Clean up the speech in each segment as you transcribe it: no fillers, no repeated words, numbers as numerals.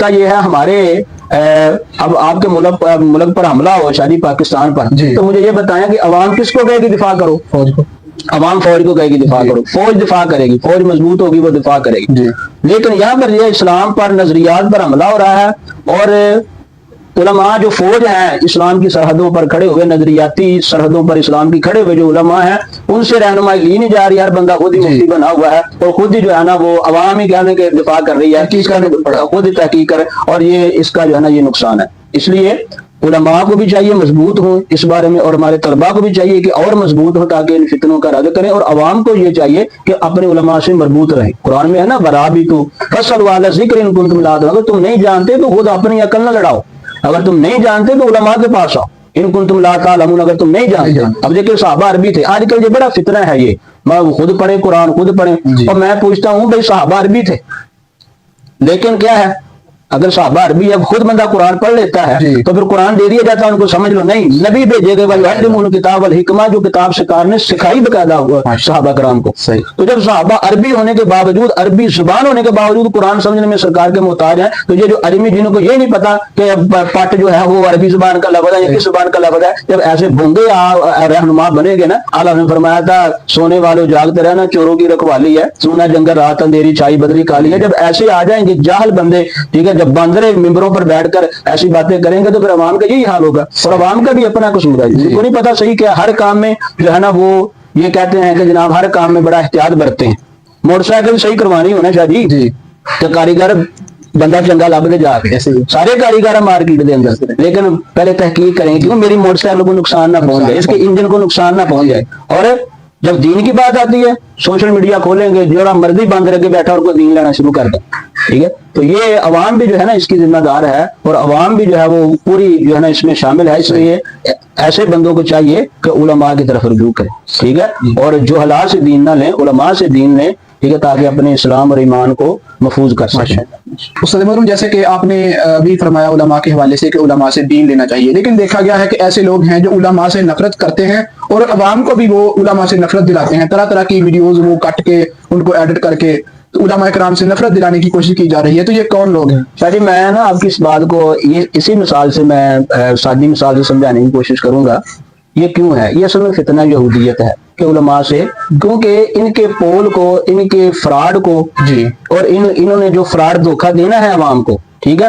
ہوتا یہ ہے ہمارے اب آپ کے ملک پر حملہ ہو شادی پاکستان پر، تو مجھے یہ بتائیں کہ عوام کس کو کہے گی دفاع کرو؟ فوج کو. عوام فوج کو کہے گی دفاع کرو، فوج دفاع کرے گی، فوج مضبوط ہوگی وہ دفاع کرے گی. لیکن یہاں پر یہ اسلام پر نظریات پر حملہ ہو رہا ہے، اور علماء جو فوج ہیں اسلام کی سرحدوں پر کھڑے ہوئے، نظریاتی سرحدوں پر اسلام کی کھڑے ہوئے جو علماء ہیں، ان سے رہنمائی لی نہیں جا رہی. ہر بندہ خود ہی مفتی بنا ہوا ہے اور خود ہی جو ہے نا وہ عوام ہی کہنے کے دفاع کر رہی ہے، خود ہی تحقیق کرے، اور یہ اس کا جو ہے نا یہ نقصان ہے. اس لیے علماء کو بھی چاہیے مضبوط ہوں اس بارے میں، اور ہمارے طلباء کو بھی چاہیے کہ اور مضبوط ہوں تاکہ ان فتنوں کا رد کریں، اور عوام کو یہ چاہیے کہ اپنے علماء سے مربوط رہیں. قرآن میں ہے نا ورابطوا فاسألوا اہل الذکر ان کنتم لا تعلمون، اگر تم نہیں جانتے تو خود اپنی عقل نہ لڑاؤ، اگر تم نہیں جانتے تو علماء کے پاس آؤ. ان کنتم لا تعلمون، اگر تم نہیں جانتے. اب دیکھیں صحابہ عربی تھے، آج کل یہ بڑا فتنہ ہے، یہ میں خود پڑھے قرآن خود پڑھے، اور میں پوچھتا ہوں بھائی صحابہ عربی تھے لیکن کیا ہے، اگر صحابہ عربی اب خود بندہ قرآن پڑھ لیتا ہے تو پھر قرآن دے دیا جاتا ہے ان کو سمجھ لو. نہیں، نبی بھیجے گئے وَيُعَلِّمُهُ الْكِتَابَ وَالْحِكْمَةَ، جو کتاب سکھانے سکھائی باقاعدہ ہوا صحابہ کرام کو. تو جب صحابہ عربی ہونے کے باوجود، عربی زبان ہونے کے باوجود قرآن سمجھنے میں سرکار کے محتاج ہیں، تو یہ جو عربی جنہوں کو یہ نہیں پتا کہ پٹ جو ہے وہ عربی زبان کا لفظ ہے یا کس زبان کا لفظ ہے، جب ایسے بھونگے رہنما بنے گے نا. اعلیٰ نے فرمایا تھا سونے والوں جاگتے رہنا، چوروں کی رکھوالی ہے، سونا جنگل رات اندھیری چھائی بدری کالی ہے. جب ایسے آ جائیں گے جاہل بندے، ٹھیک ہے، جب باندرے ممبروں پر بیٹھ کر ایسی باتیں کریں گے تو پھر عوام کا یہی حال ہوگا، اور عوام کا بھی اپنا قصور ہے. ان کو نہیں پتا صحیح کیا، ہر کام میں جو ہے نا وہ یہ کہتے ہیں کہ جناب ہر کام میں بڑا احتیاط برتتے ہیں. موٹر سائیکل صحیح کروانی ہونا شاہ جی تو کاریگر بندہ چنگا لب دے جا کے، سارے کاریگر مارکیٹ دے اندر، لیکن پہلے تحقیق کریں کیوں میری موٹر سائیکل کو نقصان نہ پہنچ جائے، اس کے انجن کو نقصان نہ پہنچ جائے. اور جب دین کی بات آتی ہے سوشل میڈیا کھولیں گے، جو مرضی بند رہ کے بیٹھا اور کوئی دین لینا شروع کر دیں. ٹھیک ہے، تو یہ عوام بھی جو ہے نا اس کی ذمہ دار ہے، اور عوام بھی جو ہے وہ پوری جو ہے نا اس میں شامل ہے. اس لیے ایسے بندوں کو چاہیے کہ علماء کی طرف رجوع کریں، ٹھیک ہے، اور جو حالات سے دین نہ لیں، علماء سے دین لیں، ٹھیک ہے، تاکہ اپنے اسلام اور ایمان کو محفوظ کر سکیں. استاد محترم، جیسے کہ آپ نے بھی فرمایا علماء کے حوالے سے کہ علماء سے دین لینا چاہیے، لیکن دیکھا گیا ہے کہ ایسے لوگ ہیں جو علماء سے نفرت کرتے ہیں اور عوام کو بھی وہ علماء سے نفرت دلاتے ہیں. طرح طرح کی ویڈیوز وہ کٹ کے ان کو ایڈٹ کر کے علماء کرام سے نفرت دلانے کی کوشش کی جا رہی ہے. تو یہ کون لوگ ہیں؟ شاہ جی میں نا آپ کی اس بات کو اسی مثال سے میں سادی مثال سے سمجھانے کی کوشش کروں گا. یہ کیوں ہے؟ یہ اصل میں فتنہ یہودیت ہے کہ علماء سے، کیونکہ ان کے پول کو، ان کے فراڈ کو اور انہوں نے جو فراڈ دھوکہ دینا ہے عوام کو، ٹھیک ہے،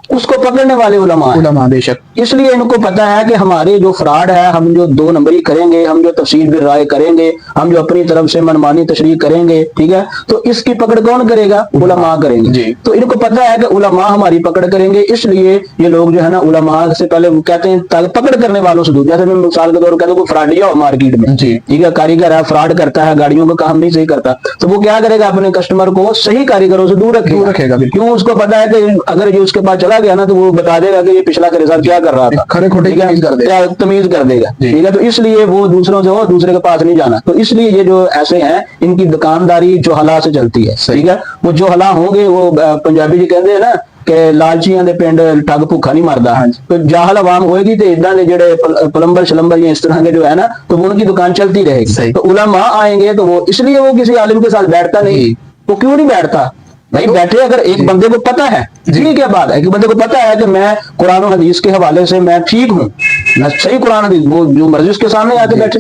اس کو پکڑنے والے علماء بے شک. اس لیے ان کو پتا ہے کہ ہمارے جو فراڈ ہے، ہم جو دو نمبری کریں گے، ہم جو تفصیل بھی رائے کریں گے، ہم جو اپنی طرف سے منمانی تشریح کریں گے، ٹھیک ہے، تو اس کی پکڑ کون کرے گا؟ علماء کریں گے. تو ان کو پتا ہے کہ علماء ہماری پکڑ کریں گے، اس لیے یہ لوگ جو ہے نا علماء سے پہلے کہتے ہیں پکڑ کرنے والوں سے دور. جیسے میں مثال کے طور پر کہتا ہوں کوئی فراڈیا ہو مارکیٹ میں، ٹھیک ہے، کاریگر ہے، فراڈ کرتا ہے، گاڑیوں کا کام نہیں صحیح کرتا، تو وہ کیا کرے گا؟ اپنے کسٹمر کو صحیح کاریگروں سے دور رکھے گا. کیوں؟ اس کو پتا ہے کہ اگر یہ اس کے پاس چلا گیا نا تو وہ بتا دے گا کہ یہ پچھلا کے ساتھ کیا کر رہا تھا، کھڑے کھوٹے تمیز کر دے گا. ٹھیک ہے، تو اس لیے وہ دوسروں سے ہو، دوسرے کے پاس نہیں جانا. تو اس لیے یہ جو ایسے ہیں ان کی دکانداری جوہلا سے چلتی ہے. ٹھیک ہے، وہ جوہلا ہوں گے، وہ پنجابی جی کہتے ہیں نا کہ لالچیاں دے پنڈ ٹھگ بھوکا نہیں مردا. تو جاہل عوام ہوئے گی تو ادھر کے جڑے پلمبر شلمبر یا اس طرح کے جو ہے نا تو ان کی دکان چلتی رہے گی. تو علماء آئیں گے تو وہ اس لیے وہ کسی عالم کے ساتھ بیٹھتا نہیں. وہ کیوں نہیں بیٹھتا بھائی؟ بیٹھے اگر ایک بندے کو پتا ہے، یہ کیا بات ہے، ایک بندے کو پتا ہے کہ میں قرآن و حدیث کے حوالے سے میں ٹھیک ہوں، میں صحیح قرآن حدیث وہ جو مرضی اس کے سامنے آ کے بیٹھے.